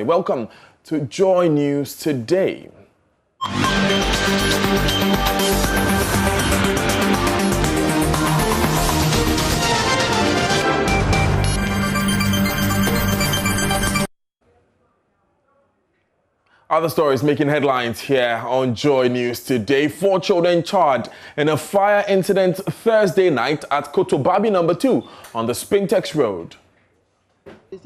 Thursday. Welcome to Joy News Today. Other stories making headlines here on Joy News Today. 4 children charred in a fire incident Thursday night at Kotobabi number 2 on the Spintex Road. For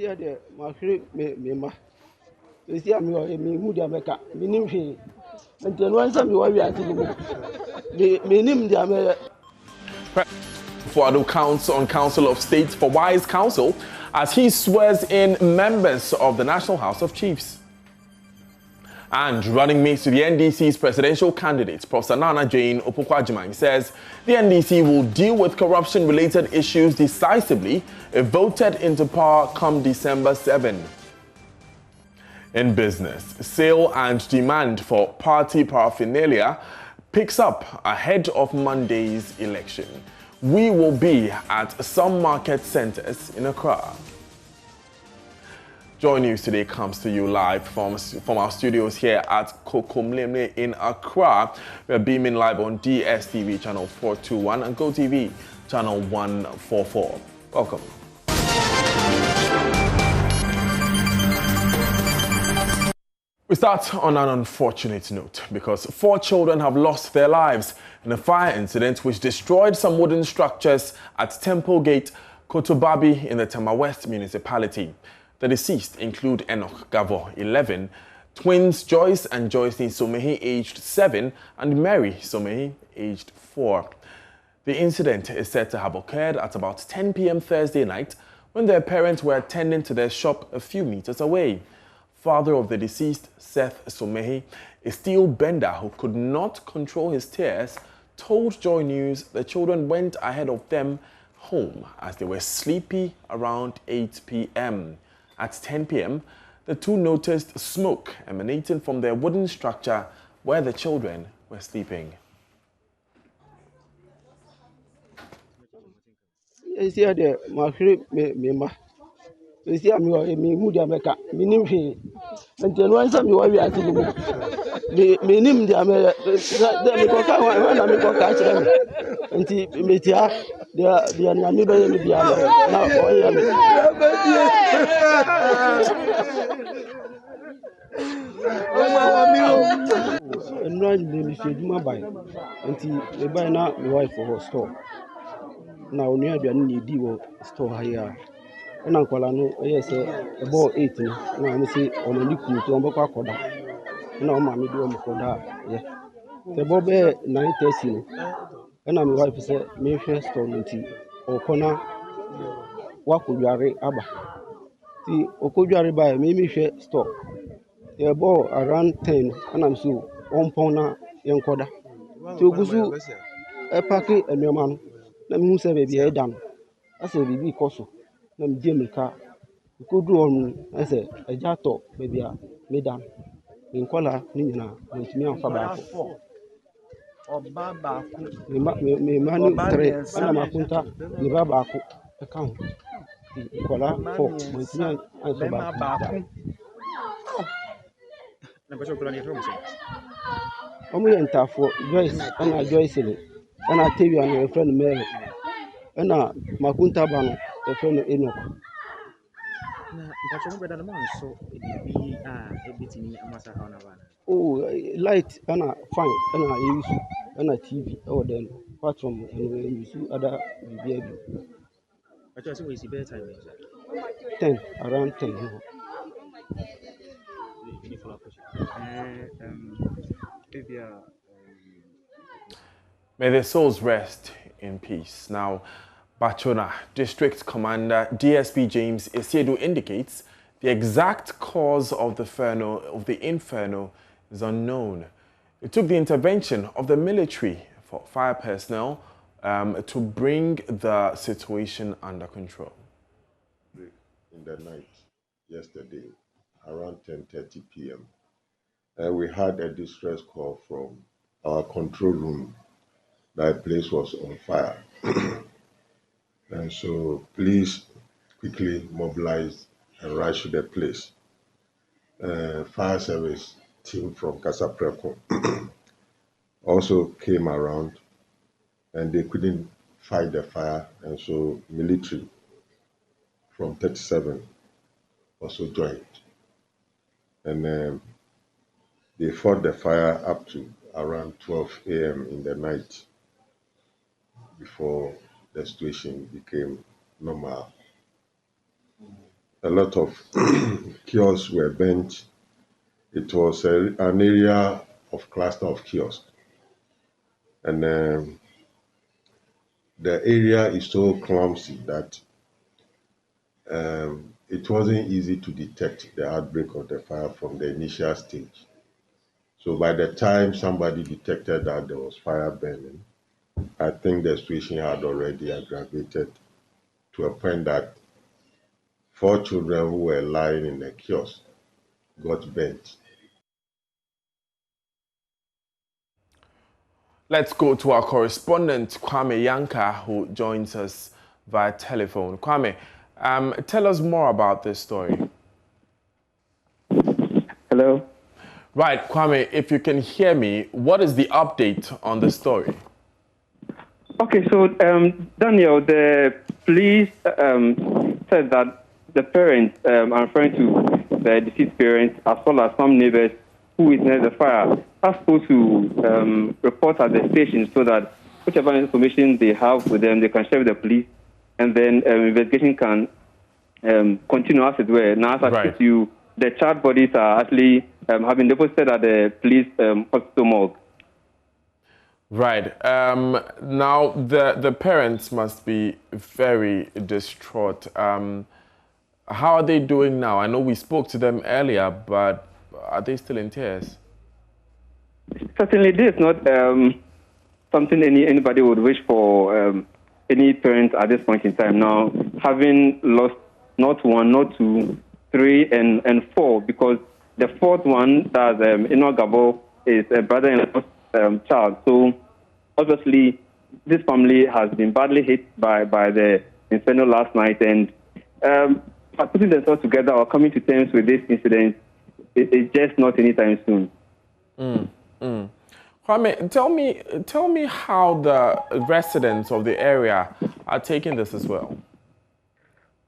Addo Council of State for Wise Counsel as he swears in members of the National House of Chiefs. And running mates to the NDC's presidential candidate, Professor Nana Jane Opokwajimang, says the NDC will deal with corruption-related issues decisively if voted into power come December 7. In business, sale and demand for party paraphernalia picks up ahead of Monday's election. We will be at some market centers in Accra. Joy News Today comes to you live from our studios here at Kokomlemle in Accra. We're beaming live on DSTV channel 421 and GoTV channel 144. Welcome. We start on an unfortunate note because 4 children have lost their lives in a fire incident which destroyed some wooden structures at Temple Gate, Kotobabi in the Tema West municipality. The deceased include Enoch Gavo, 11, twins Joyce and Joycelyn Somehi, aged 7, and Mary Somehi, aged 4. The incident is said to have occurred at about 10 p.m. Thursday night when their parents were attending to their shop a few meters away. Father of the deceased, Seth Somehi, a steel bender who could not control his tears, told Joy News the children went ahead of them home as they were sleepy around 8 p.m. At 10 p.m., the two noticed smoke emanating from their wooden structure where the children were sleeping. Now, we have a store here. And Uncle Ano, yes, about 8. Now, I say, on a new to Umboka. No, Mammy do Mokoda. Yes. The Bobby 9:30. And I'm wife said, Mayfair store or corner. Wakujari Abba. The Okujari by Mayfair store. The ball around 10, and I'm so Oppong Yankoda. To Guzu a packet and your man. Let me say, baby, I done. I say, baby, Cosso. Let me deal car. You could do on, I say, a jato, baby, madam. In color, Nina, with me on Fabaco. Or Baba, me manu tre, Anamapunta, the Babaco account. The color 4, with me and Fabaco. I'm enter for Joyce, and I Joyce in it. And I tell you, I'm a friend Mary. And I, Makunta Bano, a friend of Enoch. Oh, light, and I fine, and I use and a TV, or then platform, and we use other behavior. But I say, we see better 10, around 10. May their souls rest in peace. Now, Bachona District Commander DSP James Isiedu indicates the exact cause of the inferno is unknown. It took the intervention of the military for fire personnel to bring the situation under control. In the night yesterday, around 10:30 p.m., we had a distress call from our control room that the place was on fire. And so please quickly mobilize and rush to the place. fire service team from Casapreco also came around, and they couldn't fight the fire, and so military from 37 also joined. And they fought the fire up to around 12 a.m. in the night before the situation became normal. A lot of kiosks were burnt. It was an area of cluster of kiosks. And the area is so clumsy that it wasn't easy to detect the outbreak of the fire from the initial stage. So by the time somebody detected that there was fire burning, I think the situation had already aggravated to a point that 4 children who were lying in the kiosk got burnt. Let's go to our correspondent, Kwame Yanka, who joins us via telephone. Kwame, tell us more about this story. Hello. Right, Kwame, if you can hear me, what is the update on the story? Okay, so Daniel, the police said that the parents, I'm referring to the deceased parents, as well as some neighbors who witnessed the fire, are supposed to report at the station so that whichever information they have with them, they can share with the police, and then investigation can continue as it were. Now, as I speak to you, the charred bodies are actually have been deposited at the police hospital morgue. Right. Now, the parents must be very distraught. How are they doing now? I know we spoke to them earlier, but are they still in tears? Certainly, this is not something anybody would wish for any parent at this point in time. Now, having lost not 1, not 2, 3, and 4, because the 4th one, that's Gabo, is a brother-in-law's child. So, obviously, this family has been badly hit by the inferno last night, and putting themselves together or coming to terms with this incident is just not anytime soon. Kwame, tell me how the residents of the area are taking this as well.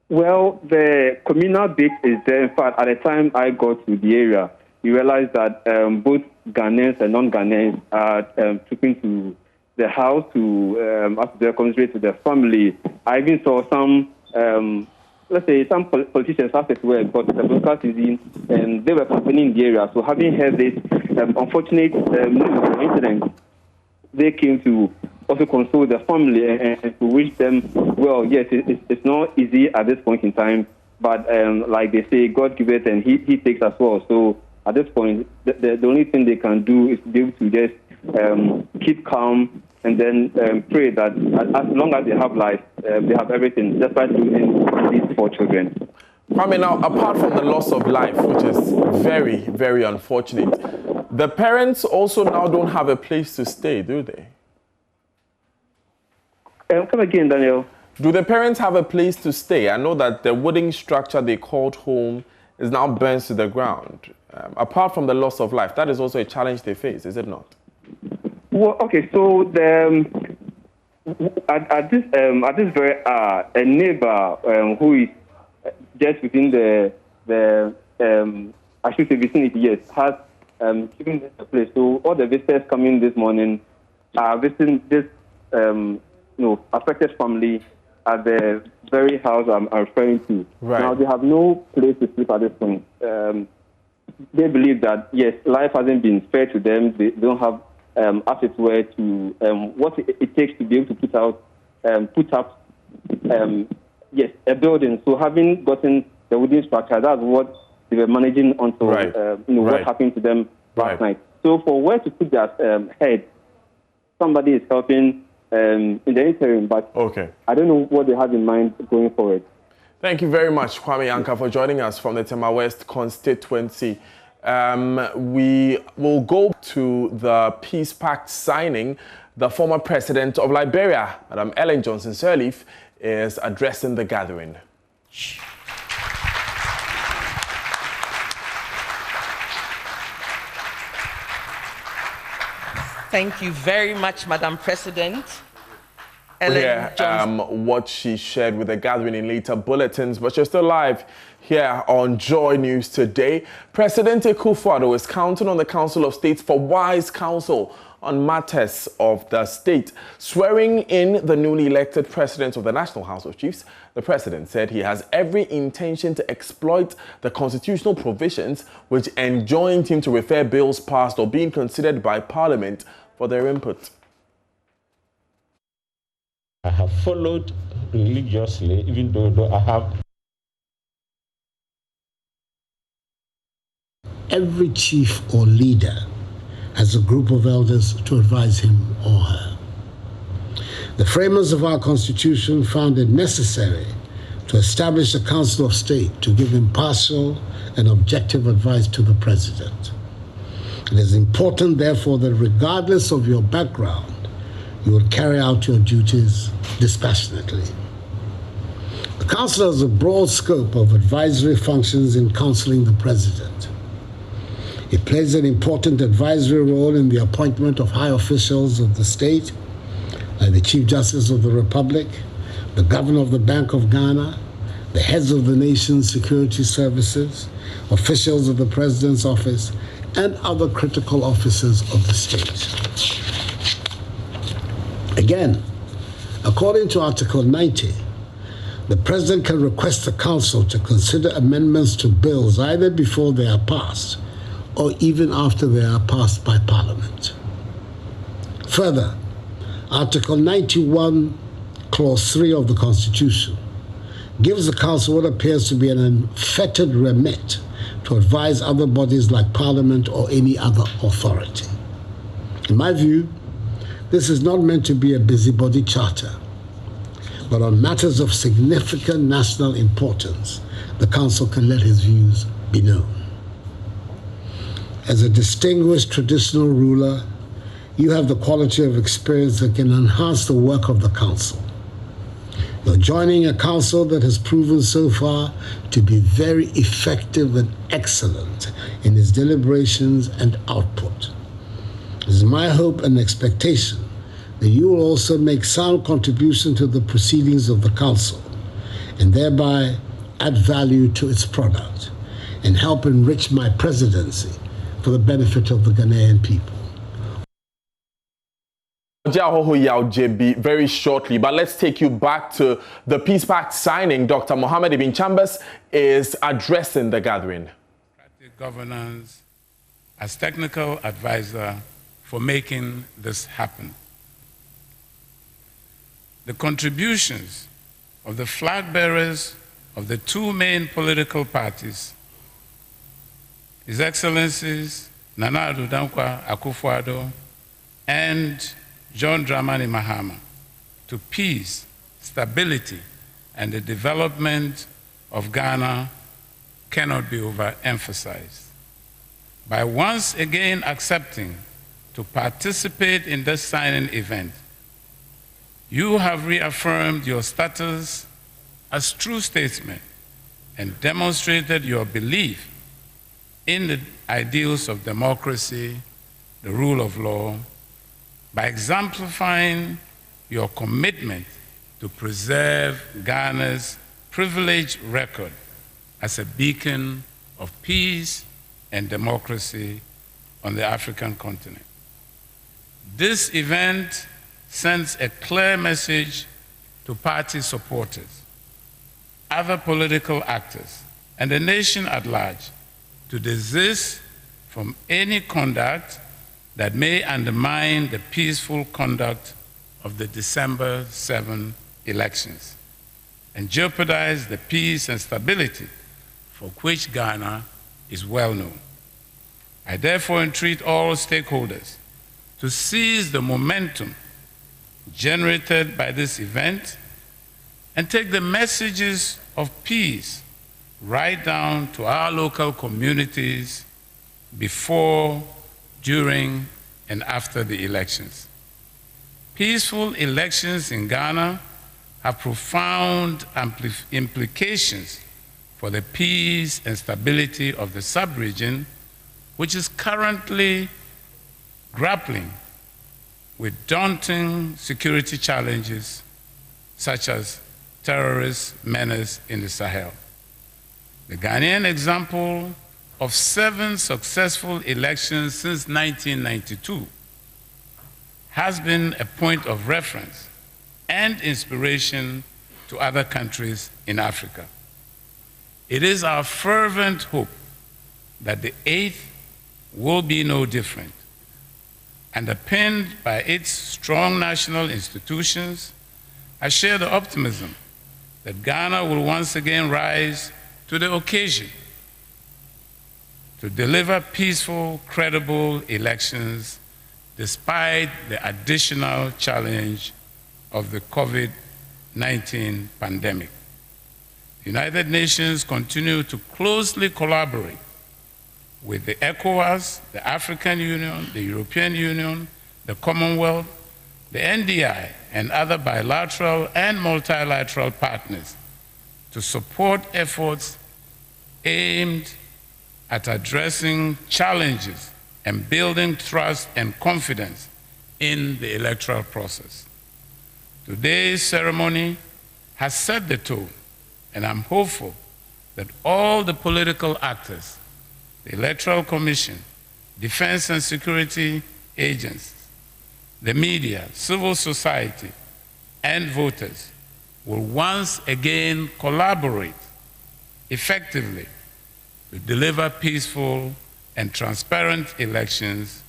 Well, the communal bit is there. In fact, at the time I got to the area, we realized that both Ghanaians and non-Ghanaians are trooping to the house to ask their considerate to their family. I even saw some, let's say, some politicians as it were, but the local citizens, and they were campaigning in the area. So having heard this unfortunate incident, they came to also console the family and to wish them well. Yes, it's not easy at this point in time, but like they say, God giveth and He takes as well. So at this point, the only thing they can do is to be able to just keep calm and then pray that as long as they have life, they have everything, despite losing these 4 children. Kwame, now, apart from the loss of life, which is very, very unfortunate, the parents also now don't have a place to stay, do they? Come again, Daniel. Do the parents have a place to stay? I know that the wooden structure they called home is now burnt to the ground. Apart from the loss of life, that is also a challenge they face, is it not? Well, okay, so at this very hour, a neighbor who is just within the I should say vicinity, yes, has given this a place. So all the visitors coming this morning are visiting this affected family at the very house I'm referring to. Right. Now they have no place to sleep at this point. They believe that yes, life hasn't been fair to them. They don't have as it were to what it takes to be able to put up a building. So having gotten the wooden structure, that's what they were managing until what happened to them last night. So for where to put their head, somebody is helping in the interim, but I don't know what they have in mind going forward. Thank you very much, Kwame Yanka, for joining us from the Tema West constituency. We will go to the peace pact signing. The former president of Liberia, Madam Ellen Johnson Sirleaf, is addressing the gathering. Thank you very much, Madam President. We'll hear what she shared with the gathering in later bulletins, but you're still live here on Joy News today. President Akufo-Addo is counting on the Council of State for wise counsel on matters of the state. Swearing in the newly elected president of the National House of Chiefs, the president said he has every intention to exploit the constitutional provisions which enjoined him to refer bills passed or being considered by Parliament for their input. I have followed religiously, even though I have. Every chief or leader has a group of elders to advise him or her. The framers of our Constitution found it necessary to establish a Council of State to give impartial and objective advice to the President. It is important, therefore, that regardless of your background, you will carry out your duties dispassionately. The Council has a broad scope of advisory functions in counseling the President. It plays an important advisory role in the appointment of high officials of the state, like the Chief Justice of the Republic, the Governor of the Bank of Ghana, the heads of the nation's security services, officials of the President's office, and other critical officers of the state. Again, according to Article 90, the President can request the Council to consider amendments to bills either before they are passed or even after they are passed by Parliament. Further, Article 91, Clause 3 of the Constitution gives the Council what appears to be an unfettered remit to advise other bodies like Parliament or any other authority. In my view, this is not meant to be a busybody charter, but on matters of significant national importance, the Council can let his views be known. As a distinguished traditional ruler, you have the quality of experience that can enhance the work of the Council. You're joining a Council that has proven so far to be very effective and excellent in its deliberations and output. It is my hope and expectation that you will also make sound contribution to the proceedings of the Council and thereby add value to its product and help enrich my presidency for the benefit of the Ghanaian people. Very shortly, but let's take you back to the Peace Pact signing. Dr. Mohammed Ibn Chambers is addressing the gathering. Governance as technical advisor for making this happen. The contributions of the flag bearers of the two main political parties, His Excellencies Nana Addo Dankwa Akufo-Addo and John Dramani Mahama, to peace, stability, and the development of Ghana cannot be overemphasized. By once again accepting to participate in this signing event, you have reaffirmed your status as true statesmen and demonstrated your belief in the ideals of democracy, the rule of law, by exemplifying your commitment to preserve Ghana's privileged record as a beacon of peace and democracy on the African continent. This event sends a clear message to party supporters, other political actors, and the nation at large to desist from any conduct that may undermine the peaceful conduct of the December 7 elections and jeopardize the peace and stability for which Ghana is well known. I therefore entreat all stakeholders to seize the momentum generated by this event and take the messages of peace right down to our local communities before, during, and after the elections. Peaceful elections in Ghana have profound implications for the peace and stability of the sub-region, which is currently grappling with daunting security challenges such as terrorist menace in the Sahel. The Ghanaian example of 7 successful elections since 1992 has been a point of reference and inspiration to other countries in Africa. It is our fervent hope that the 8th will be no different, underpinned by its strong national institutions. I share the optimism that Ghana will once again rise to the occasion to deliver peaceful, credible elections despite the additional challenge of the COVID-19 pandemic. The United Nations continue to closely collaborate with the ECOWAS, the African Union, the European Union, the Commonwealth, the NDI, and other bilateral and multilateral partners to support efforts aimed at addressing challenges and building trust and confidence in the electoral process. Today's ceremony has set the tone, and I'm hopeful that all the political actors, the Electoral Commission, defense and security agencies, the media, civil society, and voters will once again collaborate effectively to deliver peaceful and transparent elections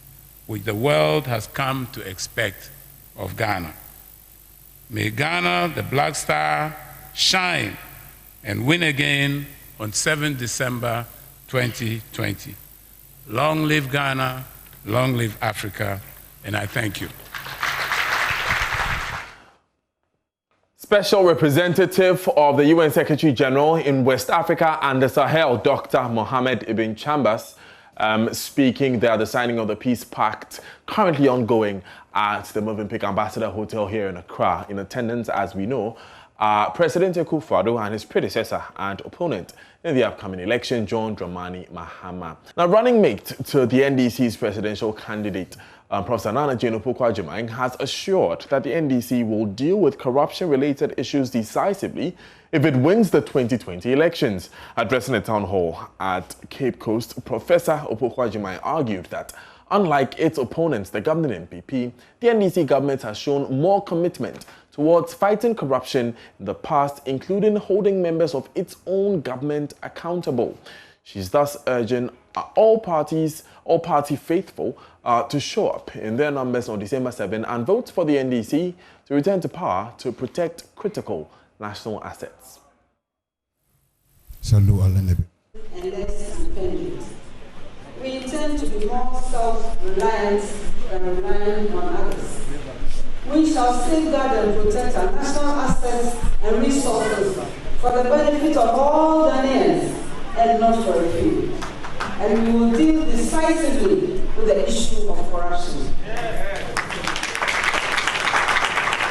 which the world has come to expect of Ghana. May Ghana, the Black Star, shine and win again on 7 December 2020. Long live Ghana, long live Africa, and I thank you. Special representative of the UN Secretary General in West Africa and the Sahel, Dr. Mohamed Ibn Chambers, speaking there at the signing of the Peace Pact currently ongoing at the Movenpick Ambassador Hotel here in Accra. In attendance, as we know, President Akufo-Addo and his predecessor and opponent in the upcoming election, John Dramani Mahama. Now, running mate to the NDC's presidential candidate, Professor Nana Jane Opoku-Agyeman, has assured that the NDC will deal with corruption-related issues decisively if it wins the 2020 elections. Addressing a town hall at Cape Coast, Professor Opoku-Agyeman argued that unlike its opponents, the governing NPP, the NDC government has shown more commitment towards fighting corruption in the past, including holding members of its own government accountable. She's thus urging all party faithful to show up in their numbers on December 7 and vote for the NDC to return to power to protect critical national assets. And less independent. We intend to be more self-reliant than relying on others. We shall safeguard and protect our national assets and resources for the benefit of all Ghanaians and not for a few. And we will deal decisively with the issue of corruption.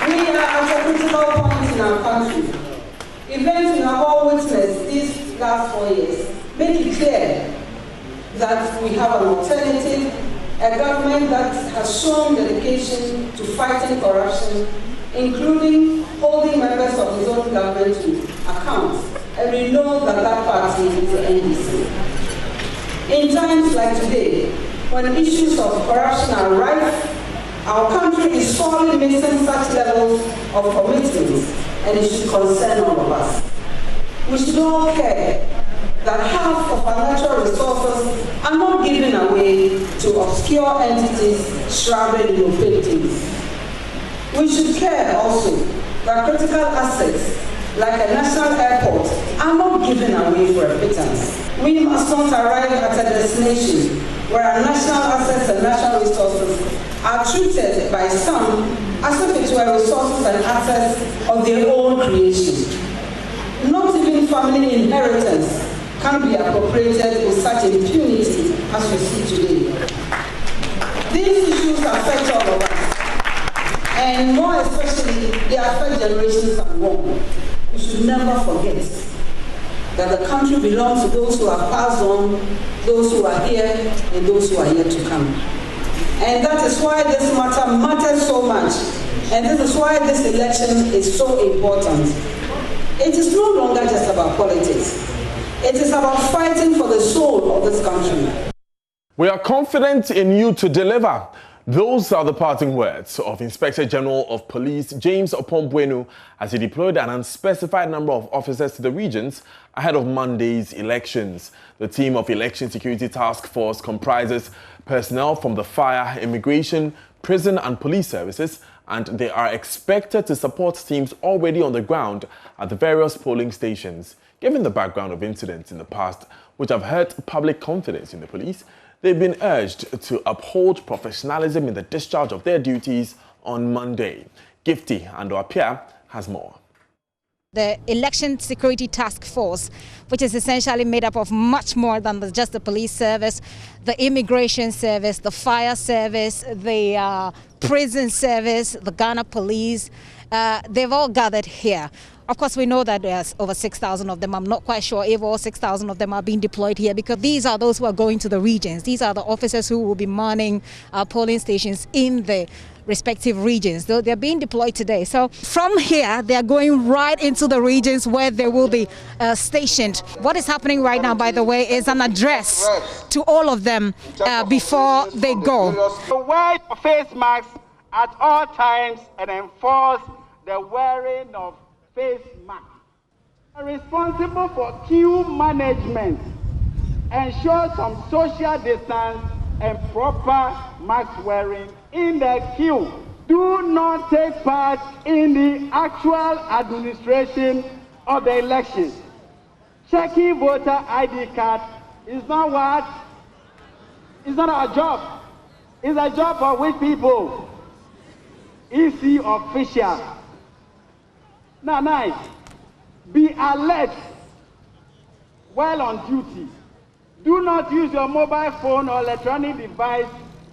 We are at a critical point in our country. Events we have all witnessed these last 4 years make it clear that we have an alternative, a government that has shown dedication to fighting corruption, including holding members of his own government to account. And we know that that party is the NDC. In times like today, when issues of corruption are rife, our country is sorely missing such levels of commitment, and it should concern all of us. We should all care that half of our natural resources are not given away to obscure entities shrouded in opacity. We should care also that critical assets like a national airport are not given away for a pittance. We must not arrive at a destination where our national assets and national resources are treated by some as if it were resources and assets of their own creation. Not even family inheritance can be appropriated with such impunity as we see today. These issues affect all of us, and more especially, they affect generations unborn. We should never forget that the country belongs to those who have passed on, those who are here, and those who are yet to come. And that is why this matter matters so much. And this is why this election is so important. It is no longer just about politics. It is about fighting for the soul of this country. We are confident in you to deliver. Those are the parting words of Inspector General of Police James Oppong as he deployed an unspecified number of officers to the regions ahead of Monday's elections. The team of Election Security Task Force comprises personnel from the fire, immigration, prison and police services, and they are expected to support teams already on the ground at the various polling stations. Given the background of incidents in the past which have hurt public confidence in the police, they've been urged to uphold professionalism in the discharge of their duties on Monday. Gifty Addo has more. The Election Security Task Force, which is essentially made up of much more than just the police service, the immigration service, the fire service, the prison service, the Ghana police, they've all gathered here. Of course, we know that there's over 6,000 of them. I'm not quite sure if all 6,000 of them are being deployed here, because these are those who are going to the regions. These are the officers who will be manning polling stations in the respective regions. They're being deployed today. So from here, they're going right into the regions where they will be stationed. What is happening right now, by the way, is an address to all of them before they go. So wear your face masks at all times and enforce the wearing of face mask. Responsible for queue management. Ensure some social distance and proper mask wearing in the queue. Do not take part in the actual administration of the elections. Checking voter ID card is not what? It's not our job. It's a job for which people? EC officials. Now, nice. Be alert while on duty. Do not use your mobile phone or electronic device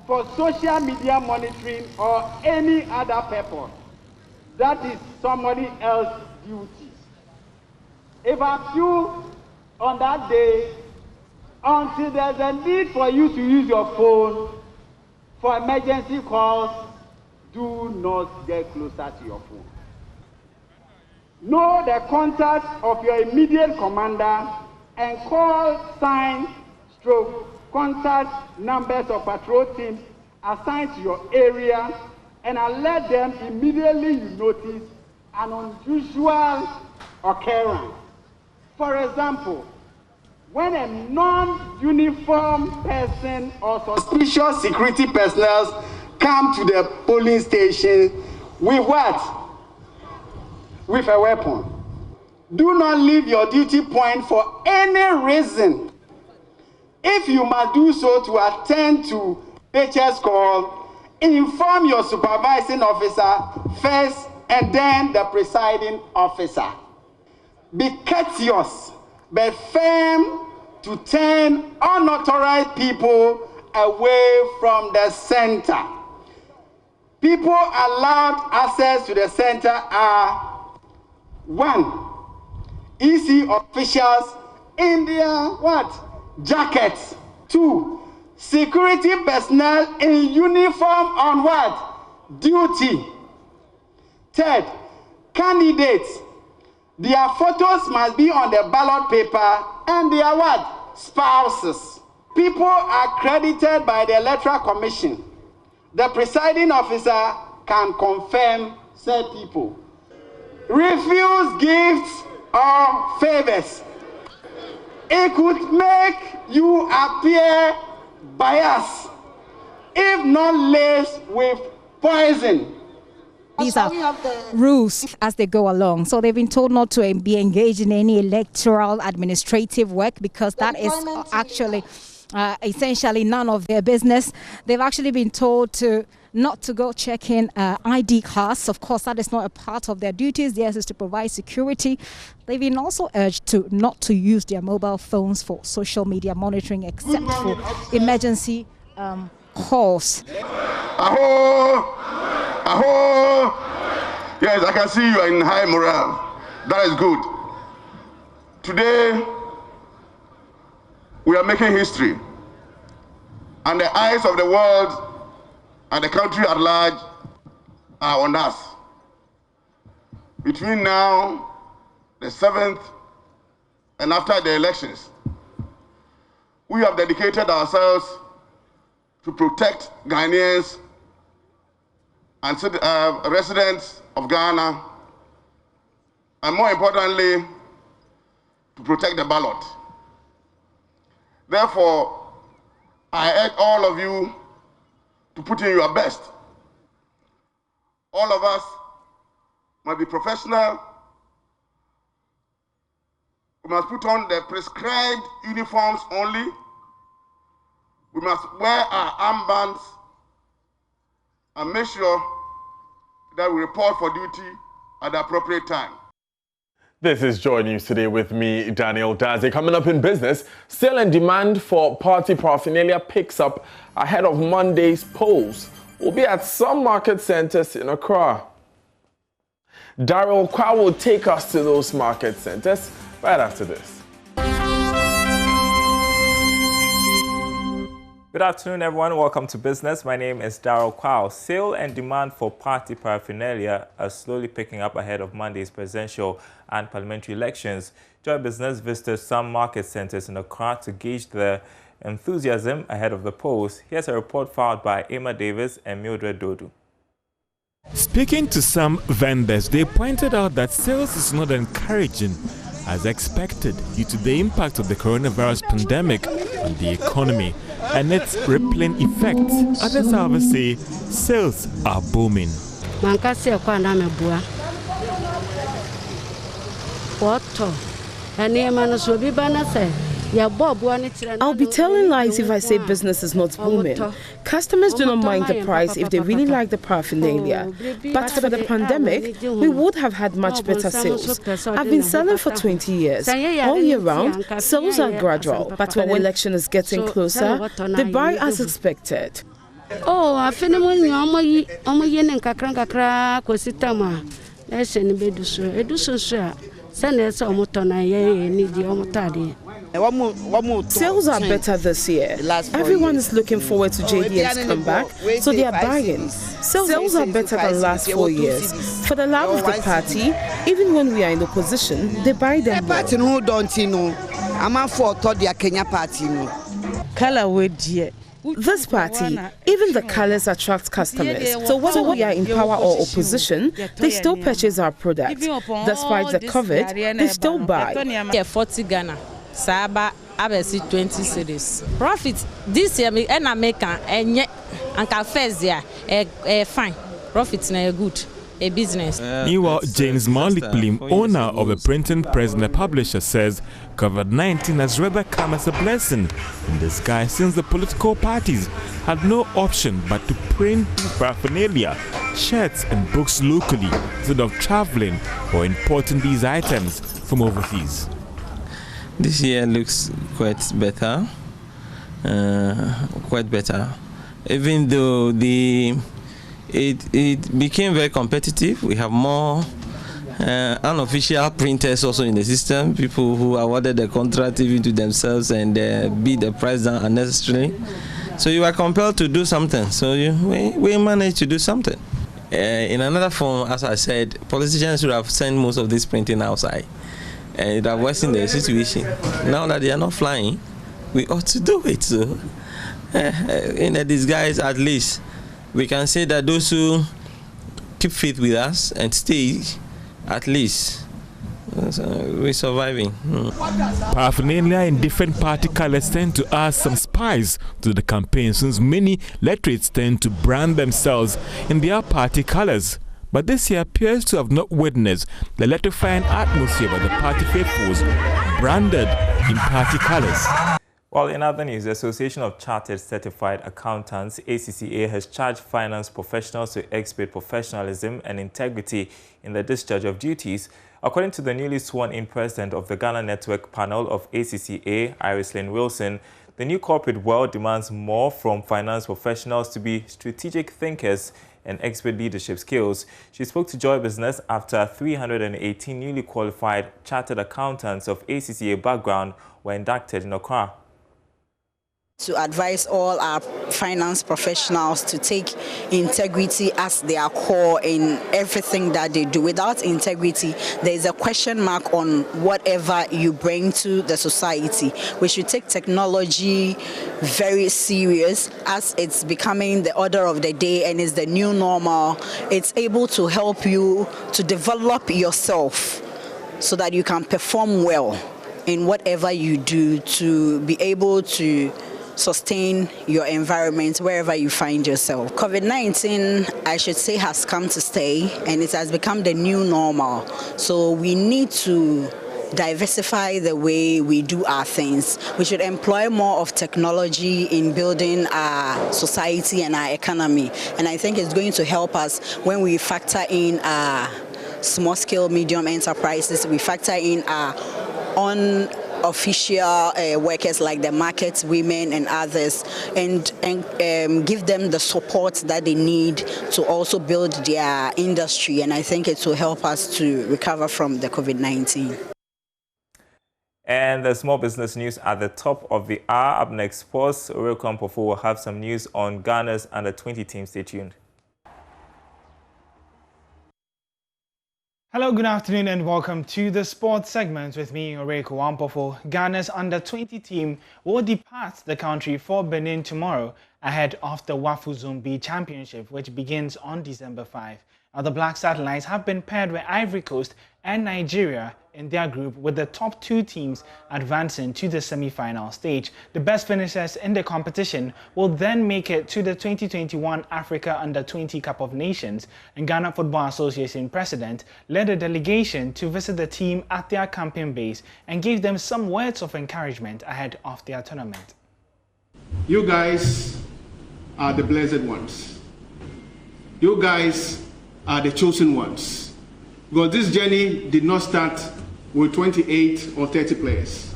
for social media monitoring or any other purpose. That is somebody else's duty. If you on that day, until there's a need for you to use your phone for emergency calls, do not get closer to your phone. Know the contact of your immediate commander and call sign stroke contact numbers of patrol teams assigned to your area and alert them immediately you notice an unusual occurrence. For example, when a non-uniform person or suspicious security personnel come to the polling station with what? With a weapon. Do not leave your duty point for any reason. If you must do so to attend to nature's call, inform your supervising officer first and then the presiding officer. Be courteous but firm to turn unauthorized people away from the center. People allowed access to the center are 1. EC officials in their what? Jackets. 2. Security personnel in uniform on what? Duty. 3. Candidates. Their photos must be on the ballot paper and their what? Spouses. People are credited by the Electoral Commission. The presiding officer can confirm said people. Refuse gifts or favors. It could make you appear biased, if not laced with poison. These are rules as they go along. So they've been told not to be engaged in any electoral administrative work, because that is actually essentially none of their business. They've actually been told not to go check in ID cards. Of course, that is not a part of their duties. Theirs is to provide security. They've been also urged not to use their mobile phones for social media monitoring, except for emergency calls. Aho! Aho! Yes, I can see you are in high morale. That is good. Today, we are making history, and the eyes of the world and the country at large are on us. Between now, the 7th, and after the elections, we have dedicated ourselves to protect Ghanaians and residents of Ghana, and more importantly, to protect the ballot. Therefore, I urge all of you to put in your best. All of us must be professional. We must put on the prescribed uniforms only. We must wear our armbands and make sure that we report for duty at the appropriate time. This is Joy News Today with me, Daniel Daze. Coming up in business, sale and demand for party paraphernalia picks up ahead of Monday's polls. We'll be at some market centers in Accra. Daryl Kwa will take us to those market centers right after this. Good afternoon, everyone. Welcome to Business. My name is Daryl Kwa. Sale and demand for party paraphernalia are slowly picking up ahead of Monday's presidential and parliamentary elections. Joy Business visited some market centers in Accra to gauge the enthusiasm ahead of the polls. Here's a report filed by Emma Davis and Mildred Dodu. Speaking to some vendors, they pointed out that sales is not encouraging as expected due to the impact of the coronavirus pandemic on the economy and its rippling effects. Others, however, say sales are booming. I'll be telling lies if I say business is not booming. Customers do not mind the price if they really like the paraphernalia. But for the pandemic, we would have had much better sales. I've been selling for 20 years. All year round, sales are gradual. But when the election is getting closer, they buy as expected. Sales are better this year. Everyone is looking forward to JDM's comeback, so they are buying. Sales are better than last 4 years. For the love of the party, even when we are in opposition, they buy them well. This party, even the colors attract customers. So whether we are in power or opposition, they still purchase our product. Despite the COVID, they still buy. 40 Ghana. Saba abesi 20 cities. Profit this year and American and first year fine. Profits na good. A business. Meanwhile, James Malik Blim, owner of a printing press and a publisher, says COVID-19 has rather come as a blessing in disguise since the political parties had no option but to print paraphernalia, shirts and books locally instead of traveling or importing these items from overseas. This year looks quite better, even though it became very competitive. We have more unofficial printers also in the system, people who awarded the contract even to themselves and beat the price down unnecessarily. So you are compelled to do something. So we managed to do something. In another form, as I said, politicians should have sent most of this printing outside. And it has worsened the situation. Now that they are not flying, we ought to do it. So, in a disguise, at least, we can say that those who keep faith with us and stay, at least, we're surviving. Paraphernalia in different party colors tend to add some spice to the campaign, since many electorates tend to brand themselves in their party colors. But this year appears to have not witnessed the electrifying atmosphere by the party faithfuls branded in party colors. Well, in other news, the Association of Chartered Certified Accountants, ACCA, has charged finance professionals to exhibit professionalism and integrity in the discharge of duties. According to the newly sworn-in president of the Ghana Network panel of ACCA, Iris Lynn Wilson, the new corporate world demands more from finance professionals to be strategic thinkers and exhibit leadership skills. She spoke to Joy Business after 318 newly qualified chartered accountants of ACCA background were inducted in Accra. To advise all our finance professionals to take integrity as their core in everything that they do. Without integrity, there is a question mark on whatever you bring to the society. We should take technology very serious as it's becoming the order of the day and is the new normal. It's able to help you to develop yourself so that you can perform well in whatever you do, to be able to sustain your environment wherever you find yourself. COVID-19, I should say, has come to stay, and it has become the new normal. So we need to diversify the way we do our things. We should employ more of technology in building our society and our economy. And I think it's going to help us when we factor in our small-scale, medium enterprises, we factor in our official workers like the markets, women and others, and give them the support that they need to also build their industry. And I think it will help us to recover from the COVID-19. And the small business news at the top of the hour. Up next, sports. Real Kampofu will have some news on Ghana's under-20 team. Stay tuned. Hello, good afternoon and welcome to the sports segment with me, Oreko Wampofo. Ghana's under-20 team will depart the country for Benin tomorrow ahead of the Wafu Zone B Championship, which begins on December 5. Now, the Black Satellites have been paired with Ivory Coast and Nigeria in their group, with the top two teams advancing to the semi-final stage. The best finishers in the competition will then make it to the 2021 Africa Under-20 Cup of Nations, and Ghana Football Association president led a delegation to visit the team at their camping base and gave them some words of encouragement ahead of their tournament. You guys are the blessed ones. You guys are the chosen ones. Because this journey did not start with 28 or 30 players.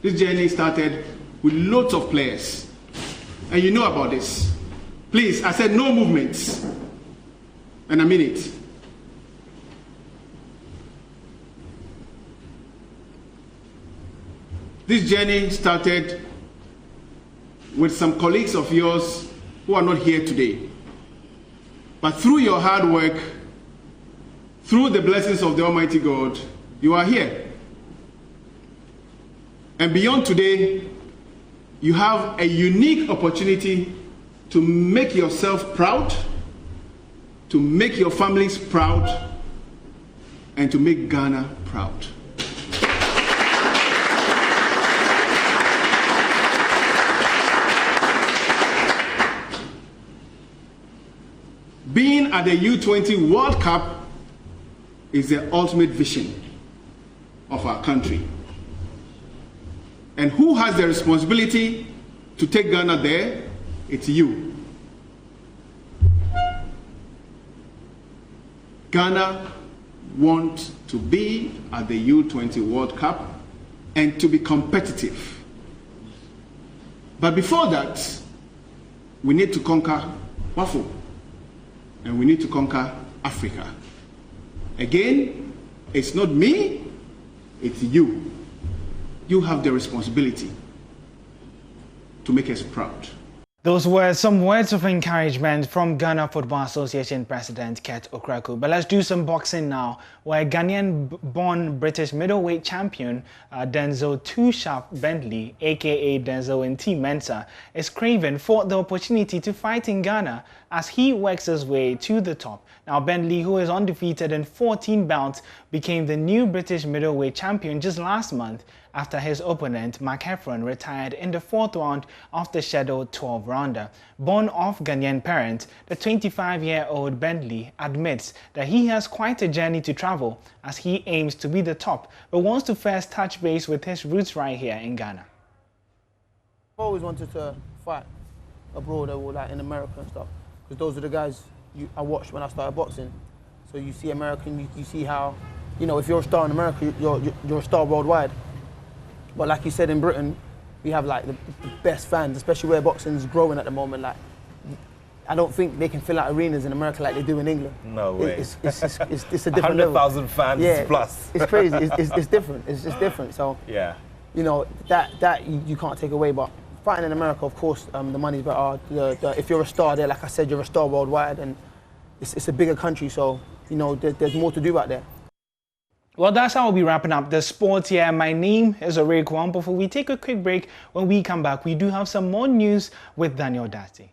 This journey started with loads of players. And you know about this. Please, I said no movements. And I mean it. This journey started with some colleagues of yours who are not here today. But through your hard work, through the blessings of the Almighty God, you are here. And beyond today, you have a unique opportunity to make yourself proud, to make your families proud, and to make Ghana proud. Being at the U20 World Cup is the ultimate vision of our country. And who has the responsibility to take Ghana there? It's you. Ghana wants to be at the U20 World Cup and to be competitive. But before that, we need to conquer Wafu, and we need to conquer Africa. Again, it's not me, it's you. You have the responsibility to make us proud. Those were some words of encouragement from Ghana Football Association President Ket Okraku. But let's do some boxing now, where Ghanaian-born British middleweight champion Denzel Too Sharp Bentley, aka Denzel in T Mensa, is craving for the opportunity to fight in Ghana as he works his way to the top. Now, Bentley, who is undefeated in 14 bouts, became the new British middleweight champion just last month after his opponent, Mark Heffron, retired in the 4th round of the scheduled 12-rounder. Born of Ghanaian parents, the 25-year-old Bentley admits that he has quite a journey to travel as he aims to be the top, but wants to first touch base with his roots right here in Ghana. I've always wanted to fight abroad or like in America and stuff, because those are the guys I watched when I started boxing. So you see American, you see how, you know, if you're a star in America, you're a star worldwide. But like you said, in Britain, we have like the best fans, especially where boxing's growing at the moment. Like, I don't think they can fill out arenas in America like they do in England. No way. It's a different 100,000 fans plus. It's crazy. It's different. It's just different. So yeah, you know that you can't take away. But fighting in America, of course, the money's better. If you're a star there, like I said, you're a star worldwide, and it's a bigger country, so, you know, there's more to do out there. Well, that's how we'll be wrapping up the sports here. My name is Ray Kwan. Before we take a quick break, when we come back, we do have some more news with Daniel Dati.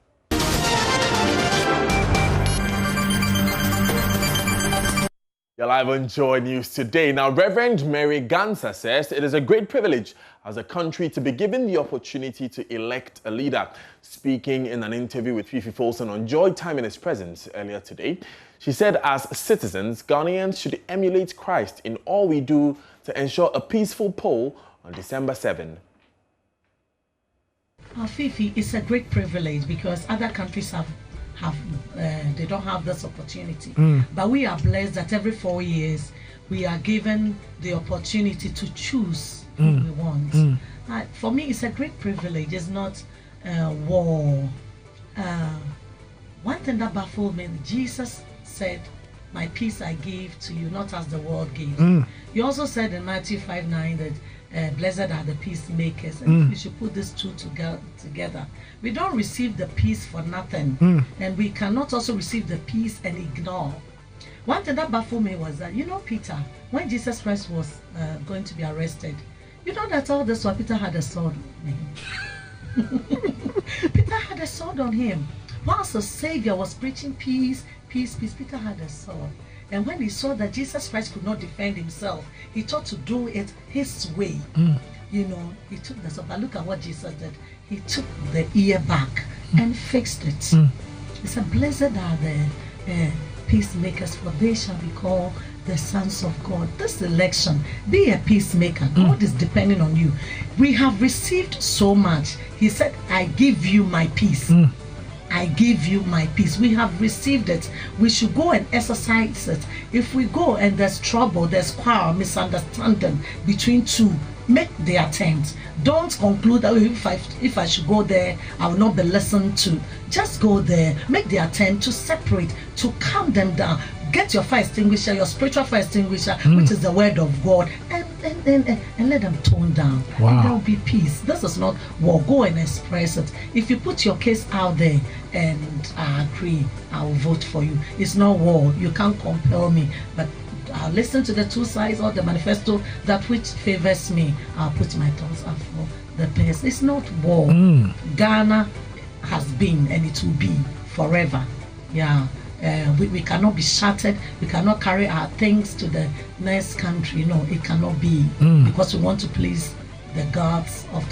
You're live on Joy News today. Now, Reverend Mary Gansa says it is a great privilege as a country to be given the opportunity to elect a leader. Speaking in an interview with Fifi Folsom on Joy Time in his presence earlier today, she said as citizens, Ghanaians should emulate Christ in all we do to ensure a peaceful poll on December 7. Fifi, it's a great privilege because other countries they don't have this opportunity. But we are blessed that every 4 years we are given the opportunity to choose who we want. For me, it's a great privilege. It's not war. One thing that baffled me, Jesus said, "My peace I give to you, not as the world gives." He also said in Matthew 5:9 that blessed are the peacemakers, and we should put these two together. We don't receive the peace for nothing, and we cannot also receive the peace and ignore. One thing that baffled me was that, you know, Peter, when Jesus Christ was going to be arrested, you know that all this while Peter had a sword on him. Peter had a sword on him. Whilst the Savior was preaching peace, peace, peace, Peter had a sword. And when he saw that Jesus Christ could not defend himself, he thought to do it his way. You know, he took the sword. But look at what Jesus did. He took the ear back and fixed it. He said, "Blessed are the peacemakers, for they shall be called the sons of God." This election, be a peacemaker. God is depending on you. We have received so much. He said, "I give you my peace." I give you my peace. We have received it. We should go and exercise it. If we go and there's trouble, there's quarrel, misunderstanding between two, make the attempt. Don't conclude that if I should go there, I will not be listened to. Just go there. Make the attempt to separate, to calm them down. Get your fire extinguisher, your spiritual fire extinguisher, which is the word of God, and let them tone down. And there will be peace. This is not war. Go and express it. If you put your case out there and I agree, I will vote for you. It's not war. You can't compel me. But I'll listen to the two sides or the manifesto, that which favors me. I'll put my thoughts up for the best. It's not war. Ghana has been and it will be forever. Yeah. We cannot be shattered. We cannot carry our things to the next country. No, it cannot be, because we want to please the gods of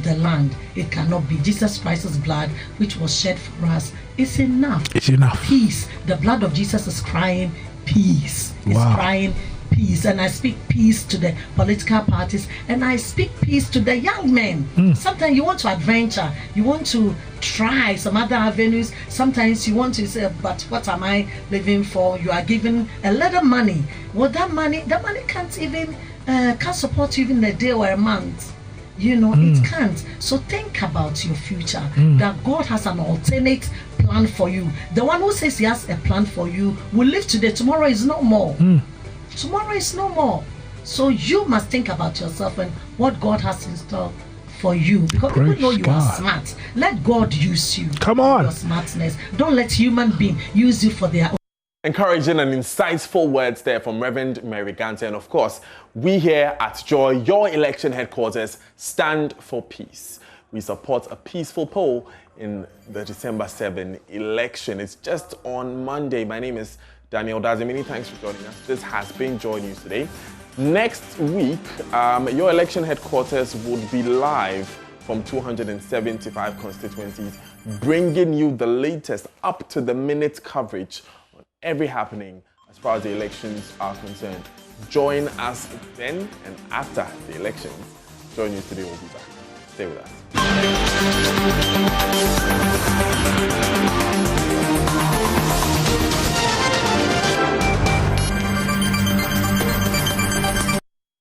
the land. It cannot be. Jesus Christ's blood, which was shed for us, is enough. It's enough. Peace. The blood of Jesus is crying peace. It's crying peace. And I speak peace to the political parties, and I speak peace to the young men. Sometimes you want to adventure, you want to try some other avenues. Sometimes you want to say, but what am I living for? You are given a little money. Well, that money can't even can't support you even a day or a month. You know, it can't. So think about your future, that God has an alternate plan for you. The one who says he has a plan for you will live today. Tomorrow is no more. Tomorrow is no more. So you must think about yourself and what God has in store for you, because people know you are smart. Let God use you. Come on. Your smartness. Don't let human being use you for their own. Encouraging and insightful words there from Reverend Mary Gansa. And of course, we here at Joy, your election headquarters, stand for peace. We support a peaceful poll in the December 7 election. It's just on Monday. My name is Daniel Dazi. Many thanks for joining us. This has been Joy News Today. Next week, your election headquarters would be live from 275 constituencies, bringing you the latest up-to-the-minute coverage on every happening as far as the elections are concerned. Join us then and after the elections. Joy News Today will be back. Stay with us.